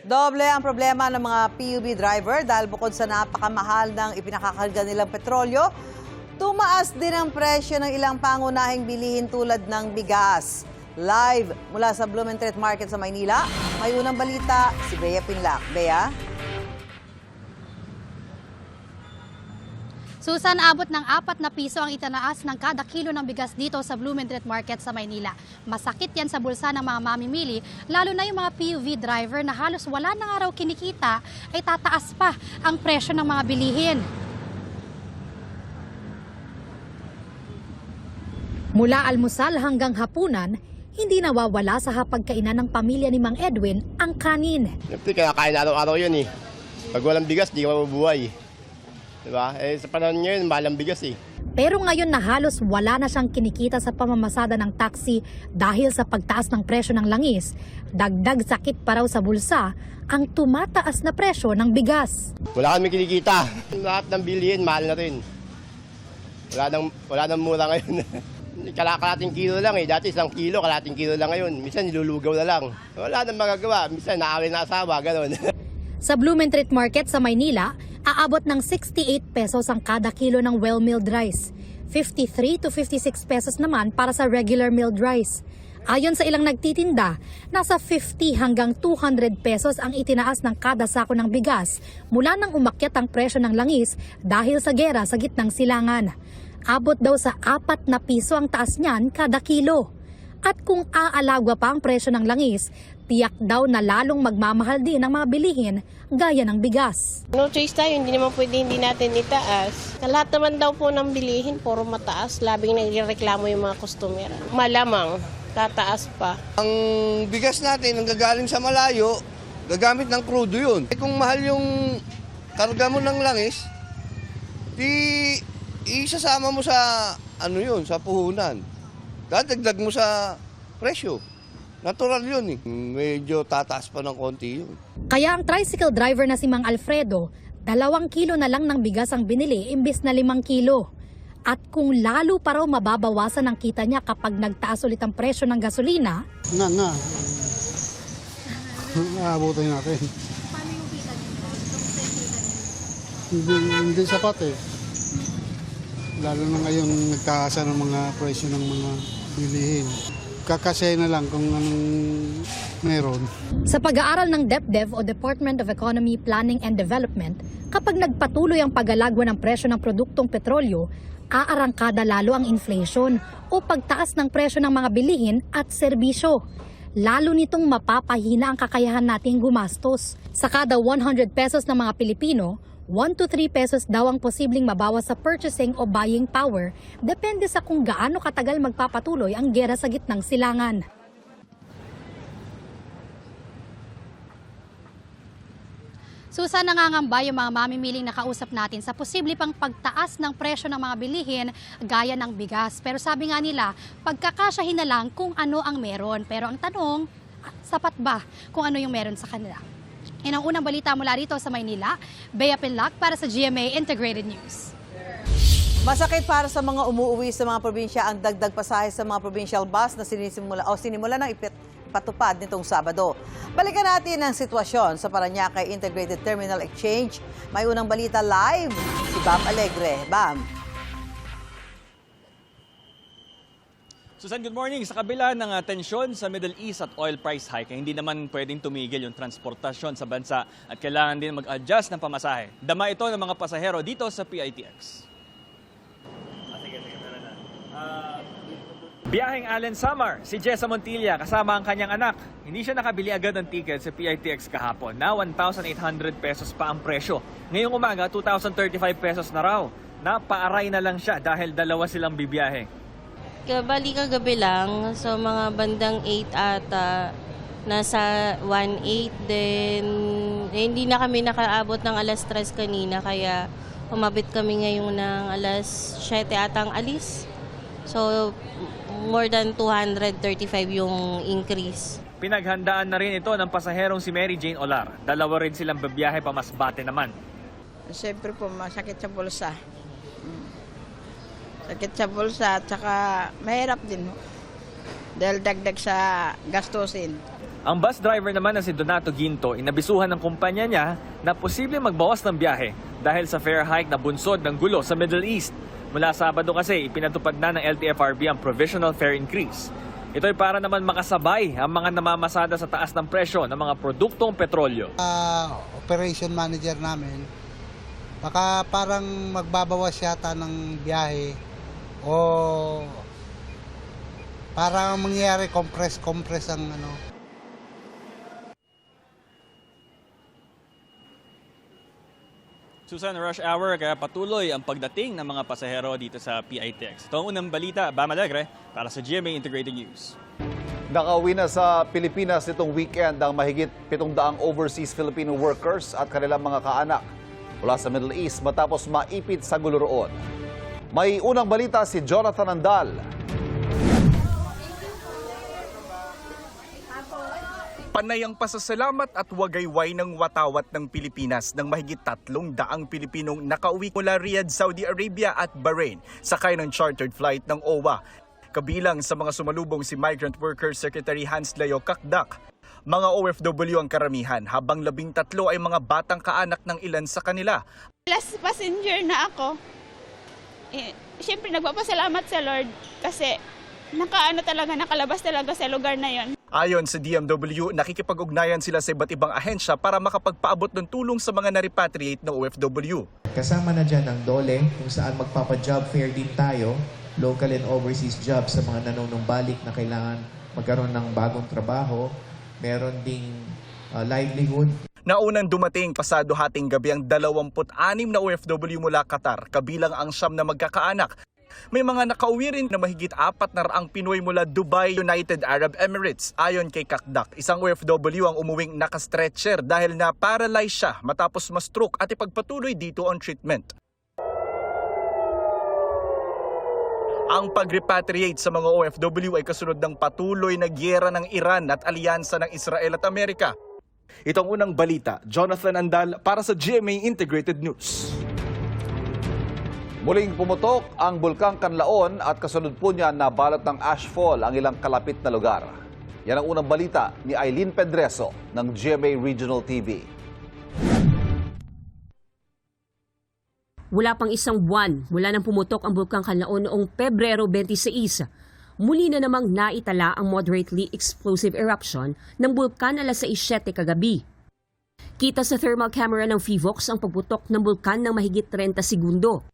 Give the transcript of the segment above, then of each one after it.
Doble ang problema ng mga PUV driver dahil bukod sa napakamahal ng ipinakakarga nilang petrolyo, tumaas din ang presyo ng ilang pangunahing bilihin tulad ng bigas. Live mula sa Blumentritt Market sa Maynila, may unang balita si Bea Pinlac. Bea? Susan, abot ng 4 na piso ang itinaas ng kada kilo ng bigas dito sa Blumentritt Market sa Maynila. Masakit yan sa bulsa ng mga mamimili, lalo na yung mga PUV driver na halos wala nang araw kinikita, ay tataas pa ang presyo ng mga bilihin. Mula almusal hanggang hapunan, hindi nawawala sa hapagkainan ng pamilya ni Mang Edwin ang kanin. Kaya kain araw-araw yun eh. Pag walang bigas, di ka mabubuhay. Diba? Sa panahon ngayon, mahal ang bigas eh. Pero ngayon na halos wala na siyang kinikita sa pamamasada ng taxi dahil sa pagtaas ng presyo ng langis, dagdag sakit pa raw sa bulsa ang tumataas na presyo ng bigas. Wala kami kinikita. Lahat ng bilihin, mahal na rin. Wala nang mura ngayon. Kalating kilo lang eh. Dati 1 kilo, kalating kilo lang ngayon. Minsan nilulugaw na lang. Wala nang magagawa. Minsan naawin na asawa, gano'n. Sa Blumentritt Market sa Maynila, aabot ng 68 pesos ang kada kilo ng well-milled rice. 53 to 56 pesos naman para sa regular milled rice. Ayon sa ilang nagtitinda, nasa 50 hanggang 200 pesos ang itinaas ng kada sako ng bigas mula nang umakyat ang presyo ng langis dahil sa gera sa gitnang silangan. Abot daw sa 4 na piso ang taas niyan kada kilo. At kung aalagwa pa ang presyo ng langis, tiyak daw na lalong magmamahal din ang mga bilihin gaya ng bigas. No choice tayo, hindi naman pwede hindi natin itaas. Lahat naman daw po ng bilihin, puro mataas. Labing nagreklamo yung mga customer. Malamang, tataas pa. Ang bigas natin, ang gagaling sa malayo, gagamit ng crudo yun. Kung mahal yung karga mo ng langis, isasama mo sa sa puhunan. Dadagdag mo sa presyo. Natural yun eh. Medyo tataas pa ng konti yun. Kaya ang tricycle driver na si Mang Alfredo, 2 kilo na lang ng bigas ang binili imbis na 5 kilo. At kung lalo pa raw mababawasan ang kita niya kapag nagtaas ulit ang presyo ng gasolina, Aabutin natin. paano yung kita niyo? Hindi sapat eh. Lalo na ngayon nagtaasa ng mga presyo ng mga bilihin. Kakasya na lang kung anong meron. Sa pag-aaral ng DepDev o Department of Economy, Planning and Development, kapag nagpatuloy ang pag-alagwa ng presyo ng produktong petrolyo, aarangkada lalo ang inflation o pagtaas ng presyo ng mga bilihin at serbisyo. Lalo nitong mapapahina ang kakayahan nating gumastos. Sa kada 100 pesos ng mga Pilipino, 1 to 3 pesos daw ang posibleng mabawas sa purchasing o buying power, depende sa kung gaano katagal magpapatuloy ang gera sa gitnang silangan. Susan, nangangamba yung mga mamimiling nakausap natin sa posible pang pagtaas ng presyo ng mga bilihin gaya ng bigas. Pero sabi nga nila, pagkakasyahin na lang kung ano ang meron. Pero ang tanong, sapat ba kung ano yung meron sa kanila? Yan ang unang balita mula rito sa Maynila. Bea Pinlac para sa GMA Integrated News. Masakit para sa mga umuuwi sa mga probinsya ang dagdag pasahe sa mga provincial bus na sinimula ng ipatupad nitong Sabado. Balikan natin ang sitwasyon sa Parañaque Integrated Terminal Exchange. May unang balita live si Bam Alegre. Bam. Susan, good morning. Sa kabila ng tensyon sa Middle East at oil price hike, hindi naman pwedeng tumigil yung transportasyon sa bansa at kailangan din mag-adjust ng pamasahe. Dama ito ng mga pasahero dito sa PITX. Biyaheng Allen Samar, si Jessa Montilla kasama ang kanyang anak. Hindi siya nakabili agad ng ticket sa PITX kahapon na 1,800 pesos pa ang presyo. Ngayong umaga, 2,035 pesos na raw. Napaaray na lang siya dahil 2 silang bibiyahe. Bali kagabi lang, so mga bandang 8 ata, nasa 1.8 din. Hindi na kami nakaabot ng alas 3 kanina, kaya umabot kami ngayon ng alas 7 atang alis. So, more than 235 yung increase. Pinaghandaan na rin ito ng pasaherong si Mary Jane Olar. 2 rin silang bibiyahe pa Masbate naman. Siyempre po, masakit sa bulsa. Sakit sa bulsa at saka mahirap din. Dahil dagdag sa gastusin. Ang bus driver naman na si Donato Ginto, inabisuhan ng kumpanya niya na posibleng magbawas ng biyahe dahil sa fare hike na bunsod ng gulo sa Middle East. Mula Sabado kasi, ipinatupad na ng LTFRB ang provisional fare increase. Ito ay para naman makasabay ang mga namamasada sa taas ng presyo ng mga produktong petrolyo. Operation manager namin, baka parang magbabawas yata ng biyahe o parang mangyayari compress ang ano. Susan, rush hour kaya patuloy ang pagdating ng mga pasahero dito sa PITX. Ito ang unang balita, Bam Alegre, para sa GMA Integrated News. Nakauwi na sa Pilipinas nitong weekend ang mahigit 700 overseas Filipino workers at kanilang mga kaanak mula sa Middle East matapos maipit sa gulo roon. May unang balita si Jonathan Andal. Panay ang pasasalamat at wagayway ng watawat ng Pilipinas ng mahigit 300 Pilipinong nakauwi mula Riyadh, Saudi Arabia at Bahrain sakay ng chartered flight ng OWA. Kabilang sa mga sumalubong si Migrant Workers Secretary Hans Leo Kakdak. Mga OFW ang karamihan habang 13 ay mga batang kaanak ng ilan sa kanila. Last passenger na ako. Siyempre nagpapasalamat sa Lord kasi nakalabas talaga sa lugar na yon. Ayon sa DMW, nakikipag-ugnayan sila sa iba't ibang ahensya para makapagpaabot ng tulong sa mga na-repatriate na OFW. Kasama na dyan ang DOLE kung saan magpapa-job fair din tayo, local and overseas jobs sa mga nanunumbalik na kailangan magkaroon ng bagong trabaho. Meron ding livelihood. Naunang dumating pasado hating gabi ang 26 na OFW mula Qatar, kabilang ang 9 na magkakaanak. May mga nakauwi rin na mahigit 400 Pinoy mula Dubai, United Arab Emirates. Ayon kay Kakdak, isang OFW ang umuwing nakastretcher dahil na-paralyze siya matapos ma-stroke at ipagpatuloy dito on treatment. Ang pag-repatriate sa mga OFW ay kasunod ng patuloy na gyera ng Iran at alyansa ng Israel at Amerika. Itong unang balita, Jonathan Andal para sa GMA Integrated News. Muling pumutok ang Bulkang Kanlaon at kasunod po niya nabalot ng ashfall ang ilang kalapit na lugar. Yan ang unang balita ni Eileen Pedreso ng GMA Regional TV. Wala pang isang buwan mula nang pumutok ang Bulkang Kanlaon noong Pebrero 26. Muli na namang naitala ang moderately explosive eruption ng bulkan alas 6:07 kagabi. Kita sa thermal camera ng PHIVOX ang pagputok ng bulkan ng mahigit 30 segundo.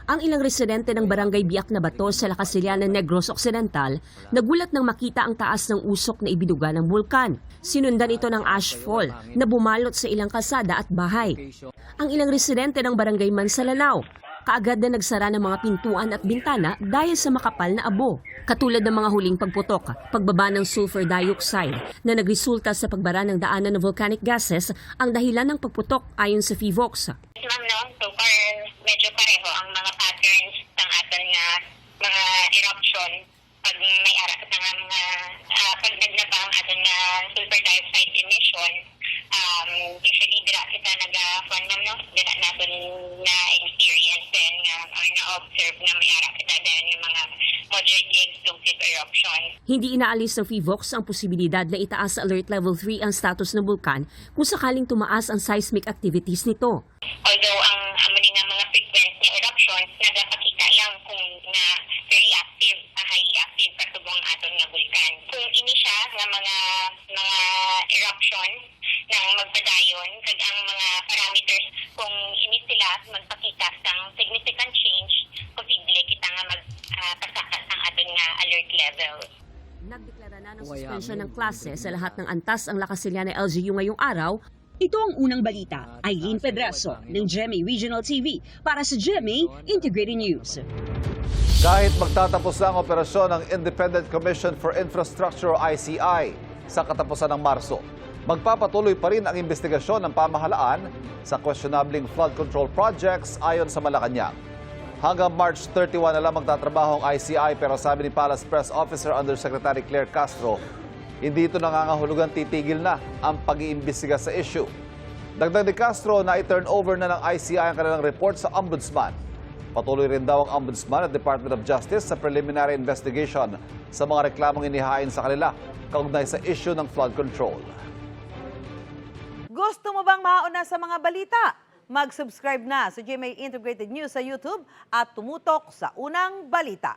Ang ilang residente ng barangay Biak na Bato sa Lacasiliana, Negros Occidental nagulat nang makita ang taas ng usok na ibinuga ng bulkan. Sinundan ito ng ashfall na bumalot sa ilang kalsada at bahay. Ang ilang residente ng barangay Mansalanao kaagad na nagsara ng mga pintuan at bintana dahil sa makapal na abo. Katulad ng mga huling pagputok, pagbaba ng sulfur dioxide na nagresulta sa pagbara ng daanan ng volcanic gases ang dahilan ng pagputok ayon sa PHIVOX. Ma'am, no? So far, medyo pareho ang mga patterns ng aton nga mga eruption pag may arak na nga mga pag nagnaba ang aton nga sulfur dioxide emission. Usually, dira kita nag-fund no? Dira natin na-experience din or na-observe na may arak kita dahil yung mga moderately explosive eruption. Hindi inaalis ng PHIVOX ang posibilidad na itaas sa Alert Level 3 ang status ng bulkan kung sakaling tumaas ang seismic activities nito. Although ang nga mga frequent na eruptions nagapakita lang kung na very active, highly active katubong aton nga bulkan. Kung ini siya nga mga eruption nang magpadayon kag ang mga parameters kung ini sila magpakita sang significant change, posible kita nga magpasakat ang aton nga alert level. Nagdeklara na ng suspension ng klase sa lahat ng antas ang Lacasiliana LGU ngayong araw. Ito ang unang balita. Eileen Pedreso ng GMA Regional TV para sa GMA Integrated News. Kahit magtatapos na ang operasyon ng Independent Commission for Infrastructure o ICI sa katapusan ng Marso, magpapatuloy pa rin ang investigasyon ng pamahalaan sa questionabling flood control projects ayon sa Malacanang. Hanggang March 31 na lang magtatrabaho ang ICI pero sabi ni Palace Press Officer Undersecretary Claire Castro, hindi ito nangangahulugan titigil na ang pag-iimbestiga sa issue. Dagdag ni Castro na i-turn over na ng ICI ang kanilang report sa Ombudsman. Patuloy rin daw ang Ombudsman at Department of Justice sa preliminary investigation sa mga reklamong inihain sa kanila kaugnay sa issue ng flood control. Gusto mo bang mauna sa mga balita? Mag-subscribe na sa GMA Integrated News sa YouTube at tumutok sa unang balita.